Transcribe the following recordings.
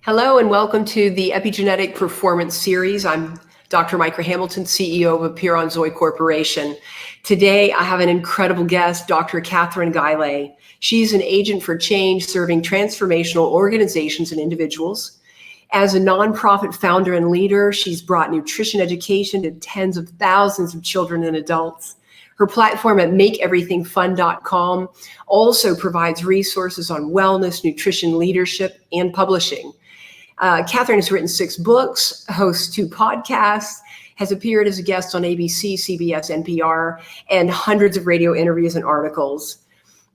Hello and welcome to the Epigenetic Performance Series. I'm Dr. Micah Hamilton, CEO of Apironzoy Corporation. Today, I have an incredible guest, Dr. Kathryn Guylay. She's an agent for change serving transformational organizations and individuals. As a nonprofit founder and leader, she's brought nutrition education to tens of thousands of children and adults. Her platform at makeeverythingfun.com also provides resources on wellness, nutrition, leadership, and publishing. Kathryn has written 6 books, hosts 2 podcasts, has appeared as a guest on ABC, CBS, NPR, and hundreds of radio interviews and articles.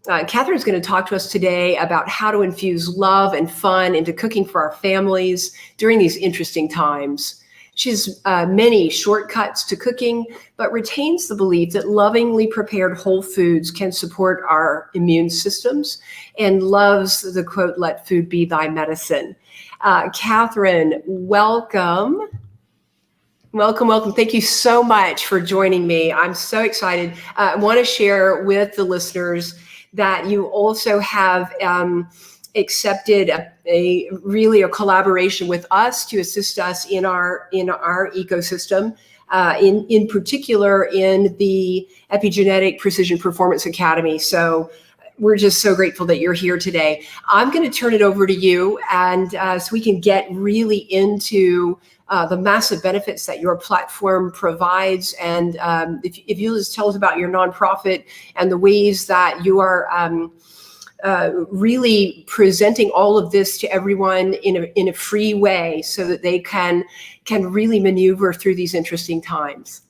Kathryn is going to talk to us today about how to infuse love and fun into cooking for our families during these interesting times. She has many shortcuts to cooking, but retains the belief that lovingly prepared whole foods can support our immune systems and loves the quote, "Let food be thy medicine." Kathryn, welcome. Welcome. Thank you so much for joining me. I'm so excited. I want to share with the listeners that you also have accepted a collaboration with us to assist us in our ecosystem, in particular in the Epigenetic Precision Performance Academy. So we're just so grateful that you're here today. I'm going to turn it over to you, and so we can get really into the massive benefits that your platform provides. And if you'll just tell us about your nonprofit and the ways that you are really presenting all of this to everyone in a free way, so that they can really maneuver through these interesting times.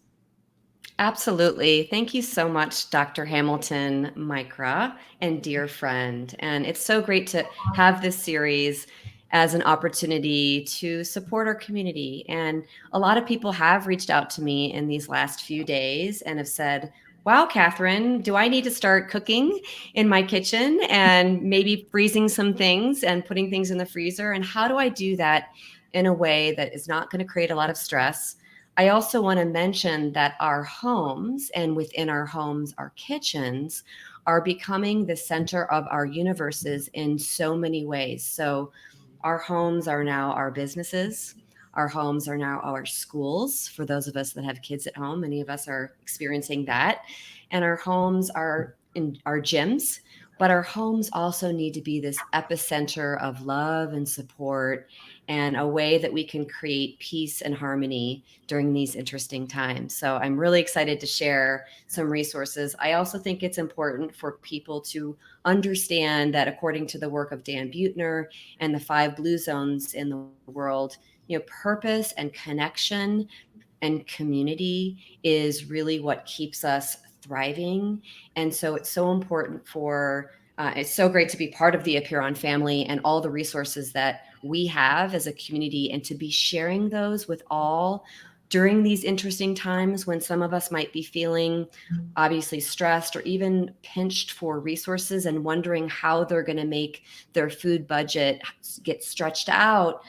Absolutely. Thank you so much, Dr. Hamilton, Micah, and dear friend. And it's so great to have this series as an opportunity to support our community. And a lot of people have reached out to me in these last few days and have said, "Wow, Kathryn, do I need to start cooking in my kitchen and maybe freezing some things and putting things in the freezer? And how do I do that in a way that is not going to create a lot of stress?" I also want to mention that our homes, and within our homes, our kitchens, are becoming the center of our universes in so many ways. So our homes are now our businesses. Our homes are now our schools. For those of us that have kids at home, many of us are experiencing that. And our homes are in our gyms, but our homes also need to be this epicenter of love and support, and a way that we can create peace and harmony during these interesting times. So I'm really excited to share some resources. I also think it's important for people to understand that, according to the work of Dan Buettner and the 5 blue zones in the world, purpose and connection and community is really what keeps us thriving. And so it's so important it's so great to be part of the Apiron family and all the resources that we have as a community, and to be sharing those with all during these interesting times when some of us might be feeling obviously stressed or even pinched for resources and wondering how they're going to make their food budget get stretched out.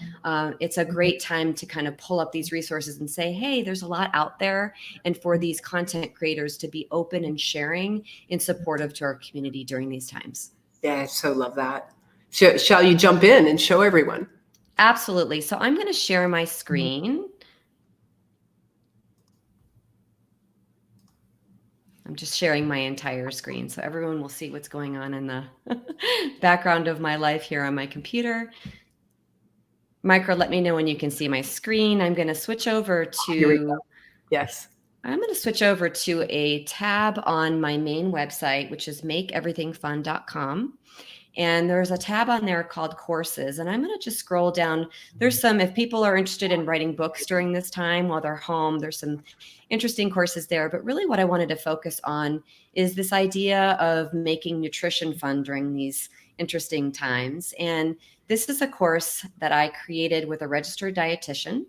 It's a great time to kind of pull up these resources and say, hey, there's a lot out there, and for these content creators to be open and sharing and supportive to our community during these times. Yeah, I so love that. Shall you jump in and show everyone? Absolutely. So I'm going to share my screen. I'm just sharing my entire screen so everyone will see what's going on in the background of my life here on my computer. Micah, let me know when you can see my screen. I'm going to switch over to... Yes. I'm going to switch over to a tab on my main website, which is makeeverythingfun.com. And there's a tab on there called courses. And I'm going to just scroll down. There's some, if people are interested in writing books during this time while they're home, there's some interesting courses there. But really what I wanted to focus on is this idea of making nutrition fun during these interesting times. And this is a course that I created with a registered dietitian.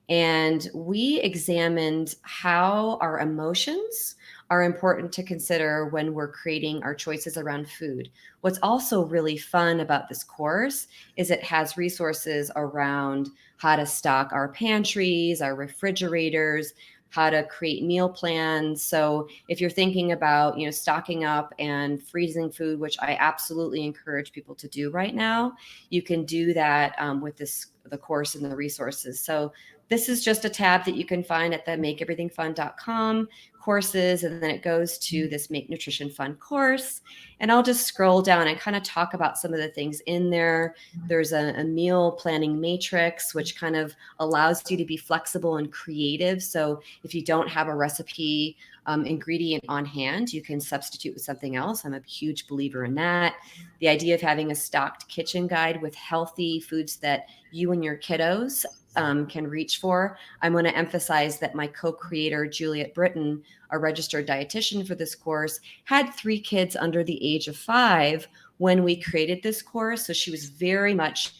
And we examined how our emotions are important to consider when we're creating our choices around food. What's also really fun about this course is it has resources around how to stock our pantries, our refrigerators, how to create meal plans. So if you're thinking about, stocking up and freezing food, which I absolutely encourage people to do right now, you can do that with the course and the resources. So this is just a tab that you can find at the makeeverythingfun.com courses, and then it goes to this Make Nutrition Fun course. And I'll just scroll down and kind of talk about some of the things in there. There's a meal planning matrix, which kind of allows you to be flexible and creative. So if you don't have a recipe ingredient on hand, you can substitute with something else. I'm a huge believer in that. The idea of having a stocked kitchen guide with healthy foods that you and your kiddos can reach for. I'm going to emphasize that my co-creator, Juliet Britton, a registered dietitian for this course, had 3 kids under the age of 5 when we created this course. So she was very much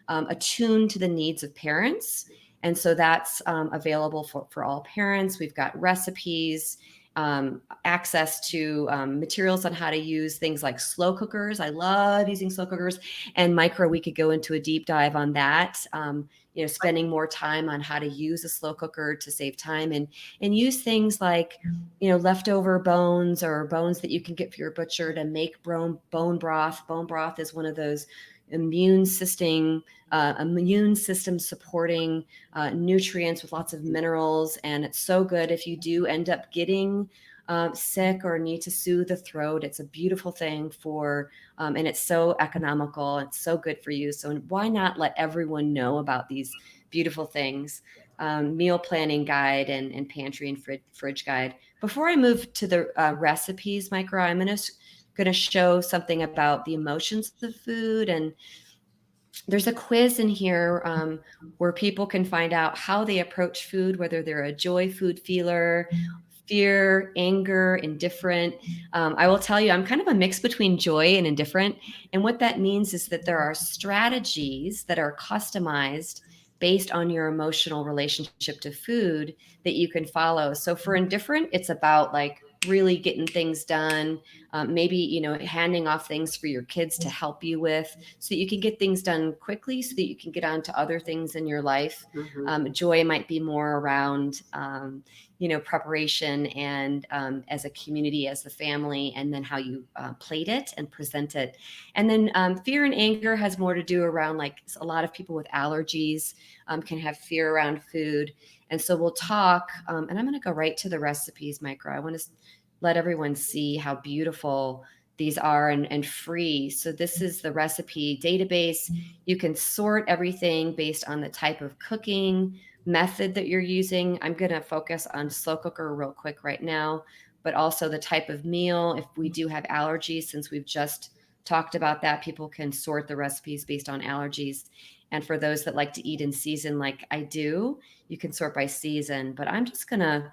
attuned to the needs of parents. And so that's available for all parents. We've got recipes, access to materials on how to use things like slow cookers. I love using slow cookers. And Micro, we could go into a deep dive on that. Spending more time on how to use a slow cooker to save time and use things like, leftover bones or bones that you can get for your butcher to make bone broth. Bone broth is one of those immune system supporting nutrients with lots of minerals. And it's so good if you do end up getting sick or need to soothe the throat. It's a beautiful thing and it's so economical. It's so good for you. So why not let everyone know about these beautiful things? Meal planning guide and pantry and fridge guide. Before I move to the recipes, Micro, I'm going to show something about the emotions of food. And there's a quiz in here where people can find out how they approach food, whether they're a joy food feeler, fear, anger, indifferent. I will tell you, I'm kind of a mix between joy and indifferent. And what that means is that there are strategies that are customized based on your emotional relationship to food that you can follow. So for indifferent, it's about like really getting things done, maybe, handing off things for your kids to help you with so that you can get things done quickly so that you can get on to other things in your life. Mm-hmm. Joy might be more around, preparation and as a community, as the family, and then how you plate it and present it. And then fear and anger has more to do around, like, a lot of people with allergies can have fear around food. And so we'll talk, and I'm going to go right to the recipes, Micro. I want to let everyone see how beautiful these are and free. So this is the recipe database. You can sort everything based on the type of cooking method that you're using. I'm going to focus on slow cooker real quick right now, but also the type of meal. If we do have allergies, since we've just talked about that, people can sort the recipes based on allergies. And for those that like to eat in season like I do, you can sort by season. But I'm just going to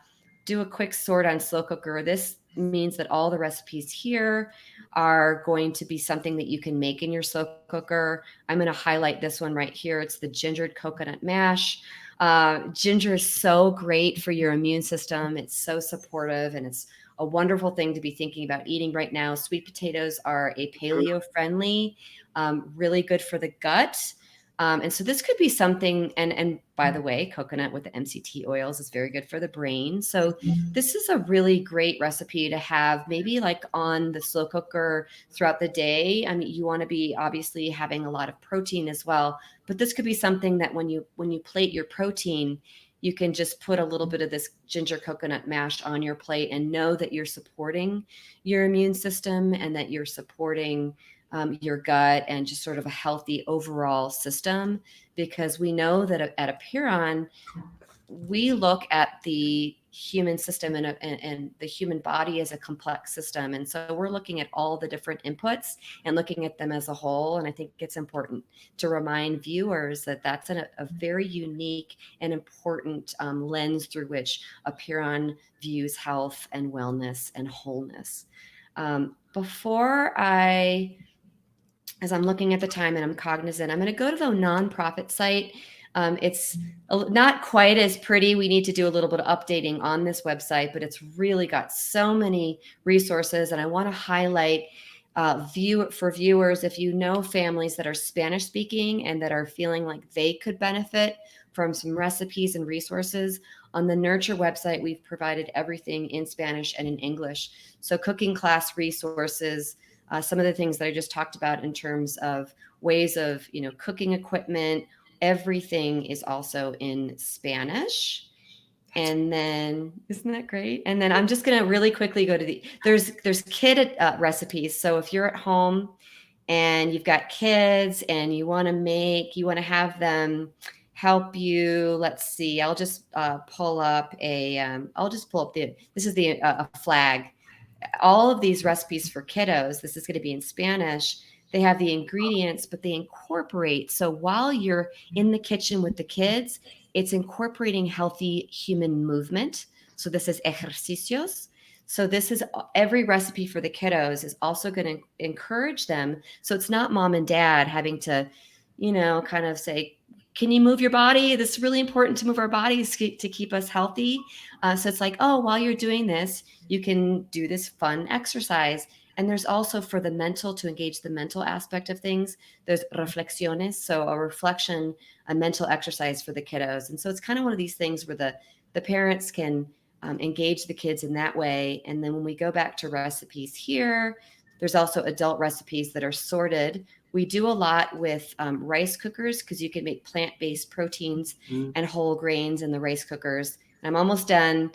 do a quick sort on slow cooker. This means that all the recipes here are going to be something that you can make in your slow cooker. I'm going to highlight this one right here. It's the gingered coconut mash. Ginger is so great for your immune system. It's so supportive, and it's a wonderful thing to be thinking about eating right now. Sweet potatoes are a paleo friendly, really good for the gut. And so this could be something, and by the way, coconut with the MCT oils is very good for the brain. So this is a really great recipe to have maybe like on the slow cooker throughout the day. I mean, you want to be obviously having a lot of protein as well, but this could be something that when you plate your protein, you can just put a little bit of this ginger coconut mash on your plate and know that you're supporting your immune system and that you're supporting your gut and just sort of a healthy overall system, because we know that at Apeiron, we look at the human system and the human body as a complex system. And so we're looking at all the different inputs and looking at them as a whole. And I think it's important to remind viewers that that's a very unique and important lens through which Apeiron views health and wellness and wholeness. As I'm looking at the time and I'm cognizant, I'm going to go to the nonprofit site. It's not quite as pretty. We need to do a little bit of updating on this website, but it's really got so many resources. And I want to highlight for viewers, if you know families that are Spanish speaking and that are feeling like they could benefit from some recipes and resources, On the Nurture website, we've provided everything in Spanish and in English. So cooking class resources, some of the things that I just talked about in terms of ways of, cooking equipment, everything is also in Spanish. And then, isn't that great? And then I'm just going to really quickly go to there's kid recipes. So if you're at home and you've got kids and you want to have them help you, let's see, I'll just pull up this is a flag. All of these recipes for kiddos, this is going to be in Spanish. They have the ingredients, but they incorporate. So while you're in the kitchen with the kids, it's incorporating healthy human movement. So this is ejercicios. So this is every recipe for the kiddos is also going to encourage them. So it's not mom and dad having to, kind of say, can you move your body? This is really important to move our bodies to keep us healthy. So it's like, oh, while you're doing this, you can do this fun exercise. And there's also for the mental, to engage the mental aspect of things, there's reflexiones, so a reflection, a mental exercise for the kiddos. And so it's kind of one of these things where the parents can engage the kids in that way. And then when we go back to recipes here, there's also adult recipes that are sorted. We do a lot with rice cookers because you can make plant-based proteins and whole grains in the rice cookers. And I'm almost done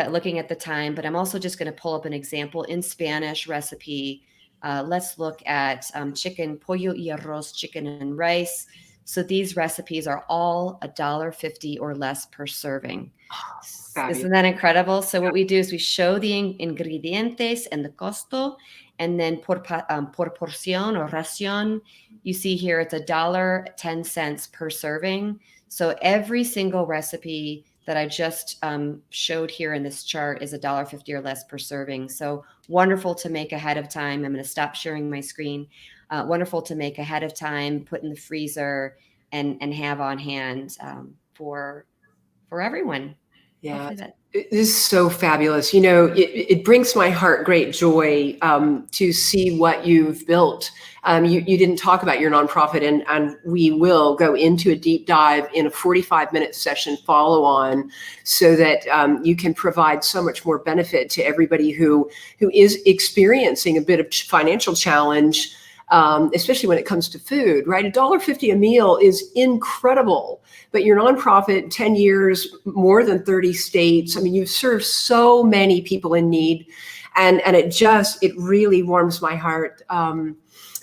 looking at the time, but I'm also just going to pull up an example in Spanish recipe. Let's look at chicken, pollo y arroz, chicken and rice. So these recipes are all $1.50 or less per serving. Isn't that incredible? So what we do is we show the ingredientes and the costo, and then por porción or ración, you see here it's $1.10 per serving. So every single recipe that I just showed here in this chart is $1.50 or less per serving. So wonderful to make ahead of time. I'm going to stop sharing my screen. Wonderful to make ahead of time, put in the freezer, and have on hand for everyone. Yeah, it is so fabulous. It brings my heart great joy to see what you've built. You didn't talk about your nonprofit, and we will go into a deep dive in a 45-minute session follow on, so that you can provide so much more benefit to everybody who is experiencing a bit of financial challenge. Especially when it comes to food, right? $1.50 a meal is incredible, but your nonprofit, 10 years, more than 30 states. I mean, you've served so many people in need, and it really warms my heart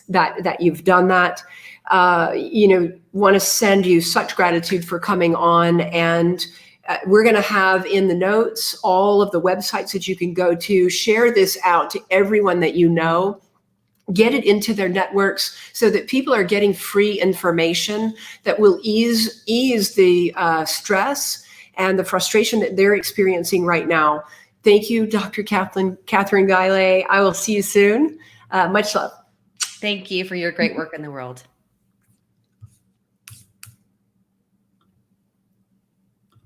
that you've done that. Want to send you such gratitude for coming on, and we're going to have in the notes all of the websites that you can go to. Share this out to everyone that you know. Get it into their networks so that people are getting free information that will ease the stress and the frustration that they're experiencing right now. Thank you, Dr. Kathryn Guylay. I will see you soon. Much love. Thank you for your great work in the world.